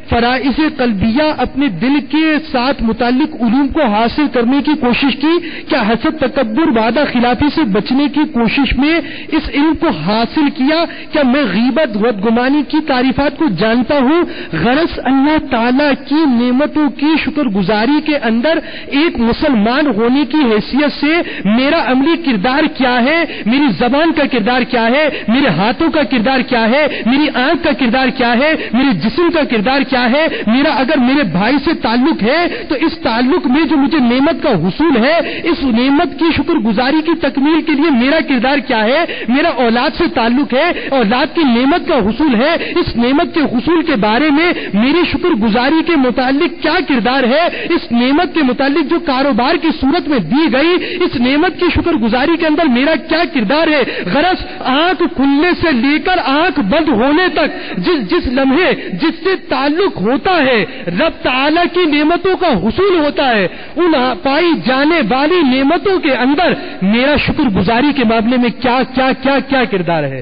فرائض قلبیہ اپنے دل کے ساتھ متعلق علوم کو حاصل کرنے کی کوشش کی؟ کیا حسد، تکبر، وعدہ خلافی سے بچنے کی کوشش میں اس علم کو حاصل کیا؟ کیا میں غیبت، بدگمانی کی تعریفات کو جانتا ہوں؟ غرض اللہ تعالی کی نعمتوں کی شکر گزاری کے اندر ایک مسلمان ہونے کی حیثیت سے میرا عملی کردار کیا ہے، میری زبان کا کردار کیا ہے، میرے ہاتھوں کا کردار کیا ہے، میری آنکھ کا کردار کیا ہے، میرے جسم کا کردار کیا ہے، میرا اگر میرے بھائی سے تعلق ہے تو اس تعلق میں جو مجھے نعمت کا حصول ہے اس نعمت کی شکر گزاری کی تکمیل کے لیے میرا کردار کیا ہے، میرا اولاد سے تعلق ہے، اولاد کی نعمت کا حصول ہے، اس نعمت کے حصول کے بارے میں میری شکر گزاری کے متعلق کیا کردار ہے، اس نعمت کے متعلق جو کاروبار کی صورت میں دی گئی اس نعمت کی شکر گزاری کے اندر میرا کیا کردار ہے۔ غرض آنکھ کھلنے سے لے کر آنکھ بند ہونے تک جس لمحے جس سے تعلق ہوتا ہے رب تعالی کی نعمتوں کا حصول ہوتا ہے، ان پائی جانے والی نعمتوں کے اندر میرا شکر گزاری کے معاملے میں کیا کیا کیا کیا کردار ہے۔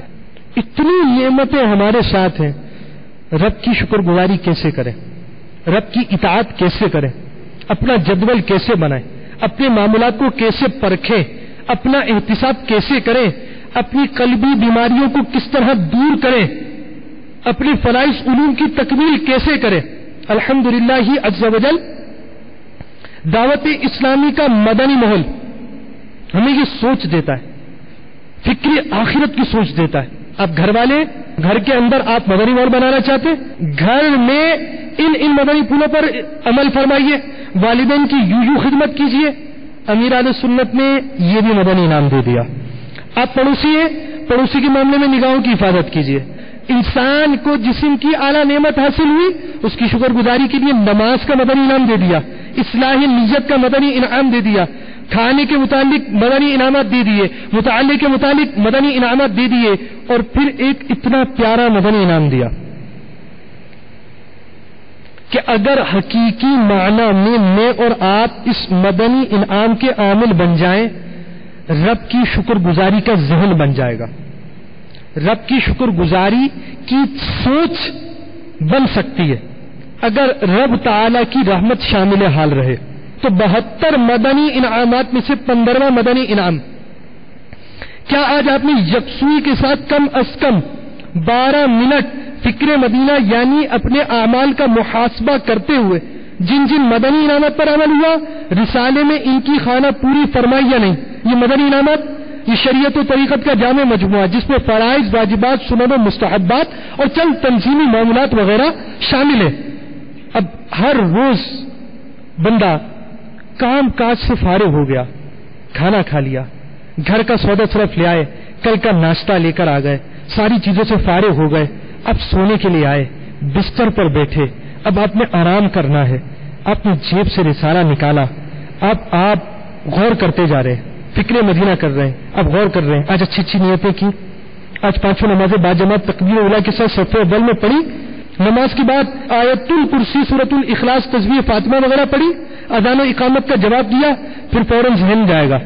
اتنی نعمتیں ہمارے ساتھ ہیں، رب کی شکر گزاری کیسے کریں، رب کی اطاعت کیسے کریں، اپنا جدول کیسے بنائیں، اپنے معاملات کو کیسے پرکھیں، اپنا احتساب کیسے کریں، اپنی قلبی بیماریوں کو کس طرح دور کریں، اپنے فرائض علوم کی تکمیل کیسے کریں۔ الحمدللہ عز و جل دعوت اسلامی کا مدنی ماحول ہمیں یہ سوچ دیتا ہے، فکر آخرت کی سوچ دیتا ہے۔ آپ گھر والے گھر کے اندر آپ مدنی ماحول بنانا چاہتے ہیں، گھر میں ان مدنی پھولوں پر عمل فرمائیے، والدین کی یوں خدمت کیجیے۔ امیر اہل سنت نے یہ بھی مدنی انعام دے دیا۔ آپ پڑوسی ہیں، پڑوسی کے معاملے میں نگاہوں کی حفاظت کیجیے۔ انسان کو جسم کی اعلیٰ نعمت حاصل ہوئی، اس کی شکر گزاری کے لیے نماز کا مدنی انعام دے دیا، اصلاح نیت کا مدنی انعام دے دیا، کھانے کے متعلق مدنی انعامات دے دیے، مطالعے کے متعلق مدنی انعامات دے دیے، اور پھر ایک اتنا پیارا مدنی انعام دیا کہ اگر حقیقی معنی میں اور آپ اس مدنی انعام کے عامل بن جائیں، رب کی شکر گزاری کا ذہن بن جائے گا، رب کی شکر گزاری کی سوچ بن سکتی ہے۔ اگر رب تعالی کی رحمت شامل حال رہے تو 72 مدنی انعامات میں سے 15واں مدنی انعام، کیا آج آپ نے یکسوئی کے ساتھ کم از کم 12 منٹ فکر مدینہ یعنی اپنے اعمال کا محاسبہ کرتے ہوئے جن جن مدنی انعامات پر عمل ہوا، رسالے میں ان کی خانہ پوری فرمائی یا نہیں؟ یہ مدنی انعامات یہ شریعت و طریقت کا جامع مجموعہ جس میں فرائض، واجبات، سنن و مستحبات اور چند تنظیمی معاملات وغیرہ شامل ہیں۔ اب ہر روز بندہ کام کاج سے فارغ ہو گیا، کھانا کھا لیا، گھر کا سودا صرف لے آئے، کل کا ناشتہ لے کر آ گئے، ساری چیزوں سے فارغ ہو گئے، اب سونے کے لیے آئے، بستر پر بیٹھے، اب آپ نے آرام کرنا ہے، آپ نے جیب سے رسالہ نکالا، اب آپ غور کرتے جا رہے ہیں، فکر مدینہ کر رہے ہیں، اب غور کر رہے ہیں، آج اچھی اچھی نیتیں کی، آج 5 نمازیں با جماعت تکبیر اولیٰ کے ساتھ صف اول میں پڑھی، نماز کے بعد آیت الکرسی، سورۃ الاخلاص، تسبیح فاطمہ وغیرہ پڑھی، اذان و اقامت کا جواب دیا، پھر فوراً ذہن جائے گا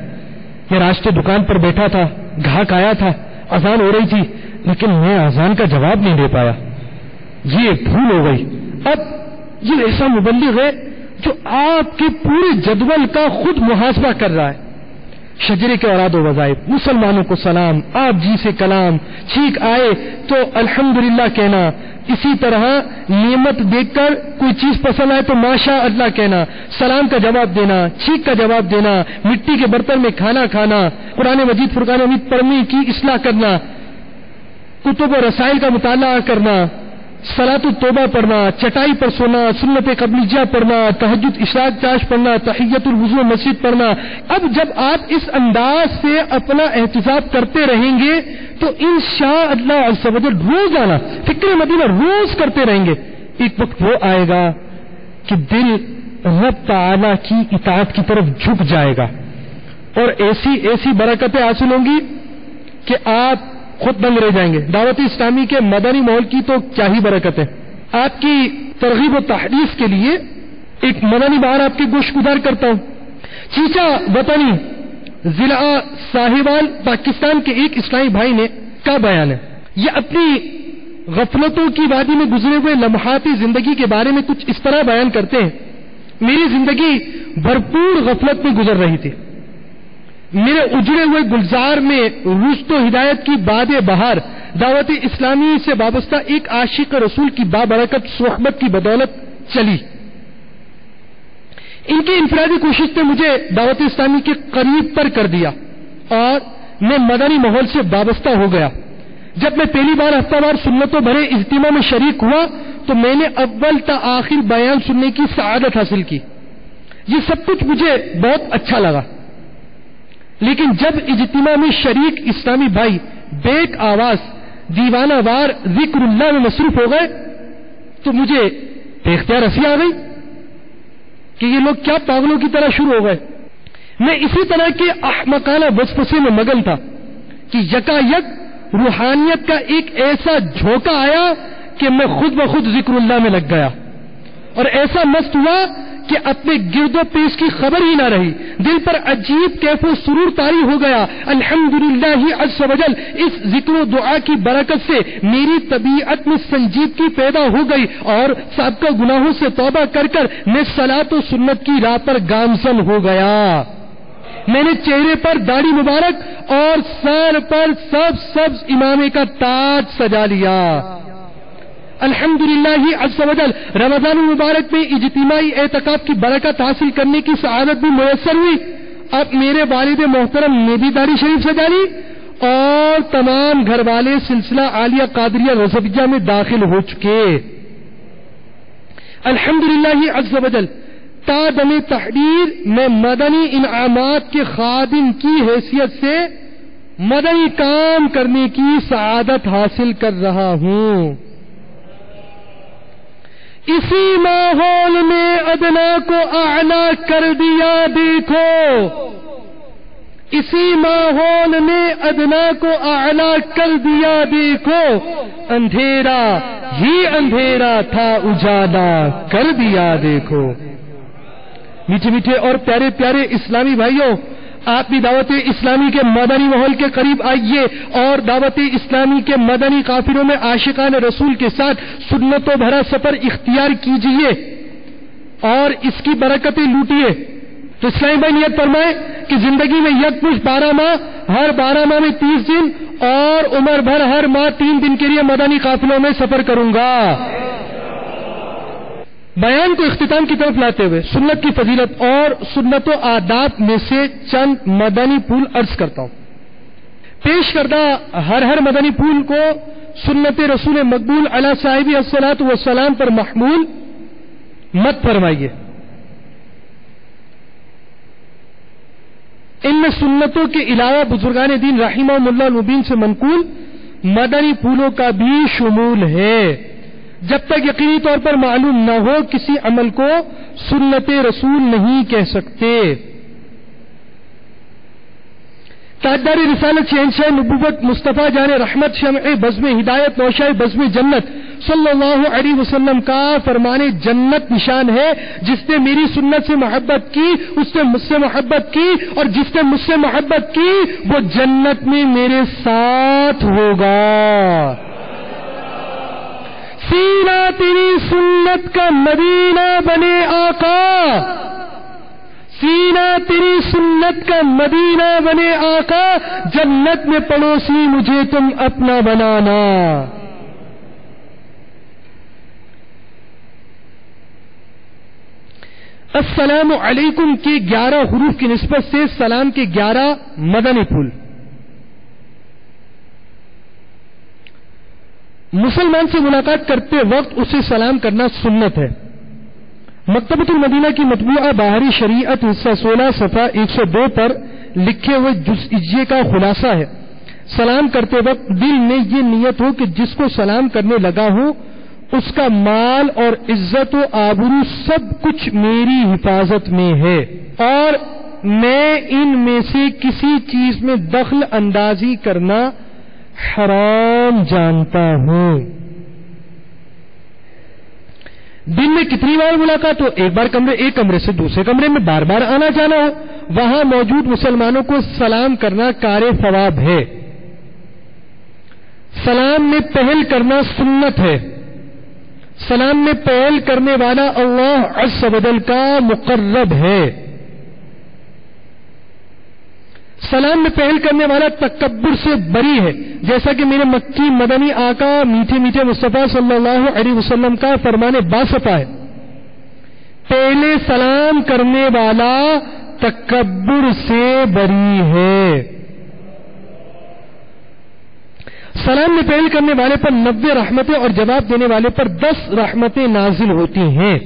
میں راستے دکان پر بیٹھا تھا، گاہک آیا تھا، اذان ہو رہی تھی لیکن میں اذان کا جواب نہیں دے پایا، یہ بھول ہو گئی۔ اب یہ ایسا مبلغ ہے جو آپ کے پورے جدول کا خود محاسبہ کر رہا ہے، شجرے کے اوراد و وظائف، مسلمانوں کو سلام، آپ جی سے کلام، چھینک آئے تو الحمدللہ کہنا، اسی طرح نعمت دیکھ کر کوئی چیز پسند آئے تو ماشاء اللہ کہنا، سلام کا جواب دینا، چھینک کا جواب دینا، مٹی کے برتن میں کھانا کھانا، قرآن مجید فرقان حمید پڑھنے کی اصلاح کرنا، کتب و رسائل کا مطالعہ کرنا، صلاۃ التوبہ پڑھنا، چٹائی پر سونا، سنت قبلیہ پڑھنا، تہجد اشراق چاش پڑھنا، تحیت الوضو مسجد پڑھنا۔ اب جب آپ اس انداز سے اپنا احتساب کرتے رہیں گے تو انشاءاللہ عز و جل روزانہ فکر مدینہ روز کرتے رہیں گے، ایک وقت وہ آئے گا کہ دل رب تعالی کی اطاعت کی طرف جھک جائے گا اور ایسی برکتیں حاصل ہوں گی کہ آپ خود دنگ رہ جائیں گے۔ دعوت اسلامی کے مدنی ماحول کی تو کیا ہی برکت ہے، آپ کی ترغیب و تحریف کے لیے ایک مدنی بہار آپ کے گوش گزار کرتا ہوں. چیچا وطنی ضلع ساہیوال پاکستان کے ایک اسلامی بھائی نے کا بیان ہے. یہ اپنی غفلتوں کی وادی میں گزرے ہوئے لمحات زندگی کے بارے میں کچھ اس طرح بیان کرتے ہیں. میری زندگی بھرپور غفلت میں گزر رہی تھی. میرے اجڑے ہوئے گلزار میں رشد و ہدایت کی باد بہار دعوت اسلامی سے وابستہ ایک عاشق رسول کی بابرکت صحبت کی بدولت چلی. ان کی انفرادی کوشش نے مجھے دعوت اسلامی کے قریب پر کر دیا اور میں مدنی ماحول سے وابستہ ہو گیا. جب میں پہلی بار ہفتہ وار سنتوں بھرے اجتماع میں شریک ہوا تو میں نے اول تا آخر بیان سننے کی سعادت حاصل کی. یہ سب کچھ مجھے بہت اچھا لگا. لیکن جب اجتماع میں شریک اسلامی بھائی بیک آواز دیوانہ وار ذکر اللہ میں مصروف ہو گئے تو مجھے بے اختیار ہنسی آ گئی کہ یہ لوگ کیا پاگلوں کی طرح شروع ہو گئے. میں اسی طرح کے احمقانہ وسوسے میں مگن تھا کہ یکا یک روحانیت کا ایک ایسا جھونکا آیا کہ میں خود بخود ذکر اللہ میں لگ گیا اور ایسا مست ہوا کہ اپنے گرد و پیش کی خبر ہی نہ رہی. دل پر عجیب کیف و سرور طاری ہو گیا. الحمدللہ عز و جل اس ذکر و دعا کی برکت سے میری طبیعت میں سنجیدگی پیدا ہو گئی اور سابقہ گناہوں سے توبہ کر کر میں صلاۃ و سنت کی راہ پر گامزن ہو گیا. میں نے چہرے پر داڑھی مبارک اور سر پر سبز امامے کا تاج سجا لیا. الحمدللہ عز و جل رمضان المبارک میں اجتماعی اعتکاف کی برکت حاصل کرنے کی سعادت بھی میسر ہوئی. اب میرے والد محترم نے بھی داڑھی شریف سجا لی اور تمام گھر والے سلسلہ عالیہ قادریہ رضویہ میں داخل ہو چکے. الحمدللہ عز و جل تا دم تحریر میں مدنی انعامات کے خادم کی حیثیت سے مدنی کام کرنے کی سعادت حاصل کر رہا ہوں. اسی ماحول میں ادنا کو اعلی کر دیا دیکھو. اسی ماحول میں ادنا کو اعلی کر دیا دیکھو. اندھیرا ہی اندھیرا تھا اجالا کر دیا دیکھو. میٹھے میٹھے اور پیارے پیارے اسلامی بھائیوں، آپ بھی دعوت اسلامی کے مدنی ماحول کے قریب آئیے اور دعوت اسلامی کے مدنی قافلوں میں عاشقان رسول کے ساتھ سنتوں بھرا سفر اختیار کیجیے اور اس کی برکتیں لوٹیے. تو اسلامی بھائی نیت فرمائے کہ زندگی میں یکمشت 12 ماہ، ہر 12 ماہ میں 30 دن اور عمر بھر ہر ماہ 3 دن کے لیے مدنی قافلوں میں سفر کروں گا. بیان کو اختتام کی طرف لاتے ہوئے سنت کی فضیلت اور سنت و آداب میں سے چند مدنی پھول عرض کرتا ہوں. پیش کردہ ہر مدنی پھول کو سنت رسول مقبول علی صاحب الصلاۃ والسلام پر محمول مت فرمائیے. ان میں سنتوں کے علاوہ بزرگان دین رحمہم اللہ المبین سے منقول مدنی پھولوں کا بھی شمول ہے. جب تک یقینی طور پر معلوم نہ ہو کسی عمل کو سنت رسول نہیں کہہ سکتے. تاجدار رسالت شہنشاہ نبوت مصطفیٰ جان رحمت شمع بزم ہدایت نوشائے بزم جنت صلی اللہ علیہ وسلم کا فرمان جنت نشان ہے. جس نے میری سنت سے محبت کی اس نے مجھ سے محبت کی اور جس نے مجھ سے محبت کی وہ جنت میں میرے ساتھ ہوگا. سینہ تیری سنت کا مدینہ بنے آقا. سینہ تیری سنت کا مدینہ بنے آقا. جنت میں پڑوسی مجھے تم اپنا بنانا. السلام علیکم کے 11 حروف کی نسبت سے سلام کے 11 مدنی پھول. مسلمان سے ملاقات کرتے وقت اسے سلام کرنا سنت ہے. مکتبۃ المدینہ کی مطبوعہ باہری شریعت حصہ 16 صفحہ 102 پر لکھے ہوئے جزئیے کا خلاصہ ہے. سلام کرتے وقت دل میں یہ نیت ہو کہ جس کو سلام کرنے لگا ہوں اس کا مال اور عزت و آبرو سب کچھ میری حفاظت میں ہے اور میں ان میں سے کسی چیز میں دخل اندازی کرنا حرام جانتا ہوں. دن میں کتنی بار ملاقات ہو، ایک کمرے سے دوسرے کمرے میں بار بار آنا جانا ہو، وہاں موجود مسلمانوں کو سلام کرنا کار ثواب ہے، سلام میں پہل کرنا سنت ہے، سلام میں پہل کرنے والا اللہ عز و جل کا مقرب ہے، سلام میں پہل کرنے والا تکبر سے بری ہے، جیسا کہ میرے مکی مدنی آقا میٹھے میٹھے مصطفیٰ صلی اللہ علیہ وسلم کا فرمان باصفا ہے، پہلے سلام کرنے والا تکبر سے بری ہے۔ سلام میں پہل کرنے والے پر 90 رحمتیں اور جواب دینے والے پر 10 رحمتیں نازل ہوتی ہیں۔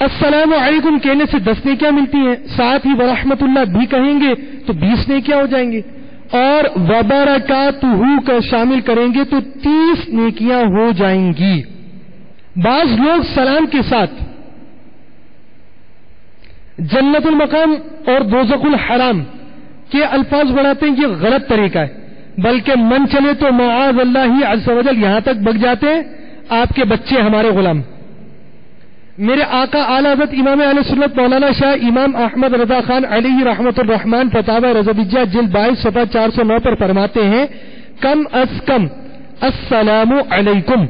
السلام علیکم کہنے سے 10 نیکیاں ملتی ہیں، ساتھ ہی ورحمت اللہ بھی کہیں گے تو 20 نیکیاں ہو جائیں گے، اور وبرکاتہ کا شامل کریں گے تو 30 نیکیاں ہو جائیں گی۔ بعض لوگ سلام کے ساتھ جنت المقام اور دوزخ الحرام کے الفاظ بڑھاتے ہیں، یہ غلط طریقہ ہے، بلکہ من چلے تو معاذ اللہ عز و جل یہاں تک بک جاتے ہیں آپ کے بچے ہمارے غلام۔ میرے آقا اعلی حضرت امام اہل سنت مولانا شاہ امام احمد رضا خان علیہ رحمت الرحمان فتاوی رضویہ جلد 22 صفحہ 409 پر فرماتے ہیں کم از کم السلام علیکم،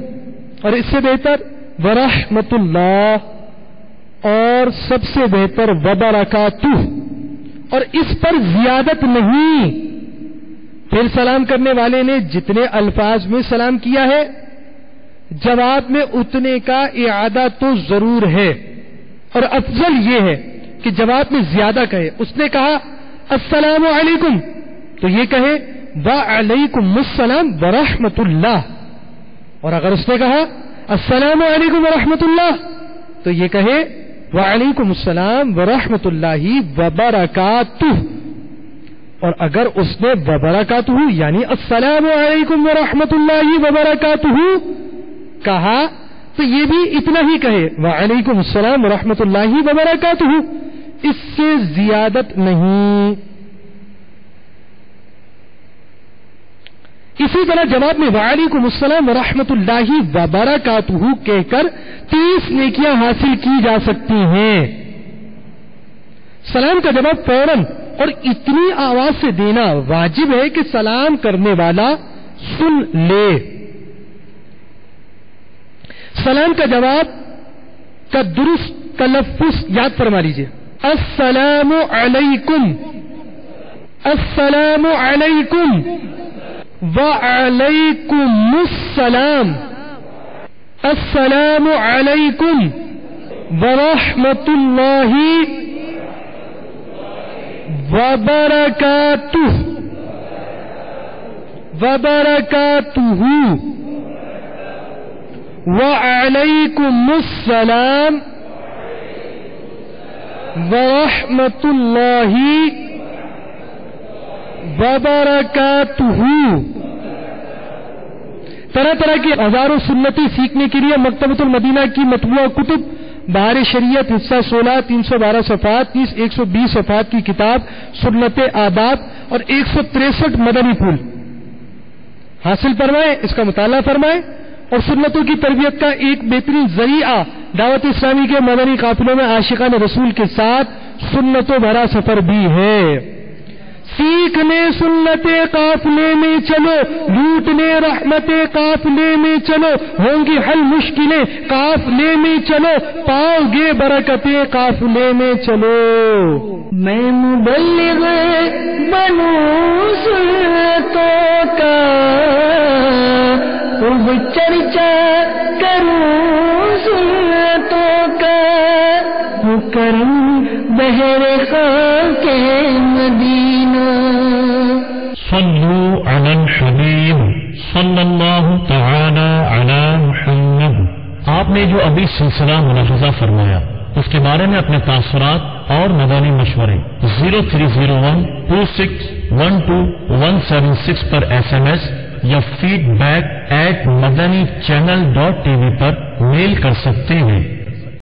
اور اس سے بہتر ورحمت اللہ، اور سب سے بہتر وبرکاتہ، اور اس پر زیادت نہیں۔ پھر سلام کرنے والے نے جتنے الفاظ میں سلام کیا ہے جواب میں اتنے کا اعادہ تو ضرور ہے، اور افضل یہ ہے کہ جواب میں زیادہ کہے۔ اس نے کہا السلام علیکم تو یہ کہے وعلیکم السلام ورحمت اللہ، اور اگر اس نے کہا السلام علیکم ورحمت اللہ تو یہ کہے وعلیکم السلام ورحمت اللہ وبرکاتہ، اور اگر اس نے وبرکاتہ یعنی السلام علیکم ورحمت اللہ وبرکاتہ کہا تو یہ بھی اتنا ہی کہے وعلیکم السلام ورحمت اللہ وبرکاتہ، اس سے زیادت نہیں۔ اسی طرح جواب میں وعلیکم السلام ورحمت اللہ وبرکاتہ کہہ کر 30 نیکیاں حاصل کی جا سکتی ہیں۔ سلام کا جواب فوراً اور اتنی آواز سے دینا واجب ہے کہ سلام کرنے والا سن لے۔ سلام کا جواب کا درست تلفظ یاد فرما لیجیے، السلام علیکم، السلام علیکم، وعلیکم السلام، السلام علیکم ورحمۃ اللہ وبرکاتہ، وبرکاتہ، وعلیکم السلام ورحمۃ اللہ وبرکاتہ۔ طرح طرح کی ہزاروں سنتیں سیکھنے کے لیے مکتبۃ المدینہ کی مطبوعہ کتب بہار شریعت حصہ 16 312 صفحات 30 120 صفحات کی کتاب سنت آداب اور 163 مدنی پھول حاصل فرمائیں، اس کا مطالعہ فرمائیں، اور سنتوں کی تربیت کا ایک بہترین ذریعہ دعوت اسلامی کے مدنی قافلوں میں عاشقان رسول کے ساتھ سنتوں بھرا سفر بھی ہے۔ سیکھنے سنتیں قافلے میں چلو، لوٹنے رحمتیں قافلے میں چلو، ہوں گی حل مشکلیں قافلے میں چلو، پاؤ گے برکتیں قافلے میں چلو۔ میں مبلغ بنوں سنتوں کا، خوب چرچا کروں سنتوں کا، کرم بہر خاک مدینہ۔ صلو علی الحبیب صلی اللہ تعالی علی محمد۔ آپ نے جو ابھی سلسلہ ملاحظہ فرمایا اس کے بارے میں اپنے تاثرات اور مدنی مشورے 03012612 پر SMS یا feedback@madanichannel.tv پر میل کر سکتے ہیں۔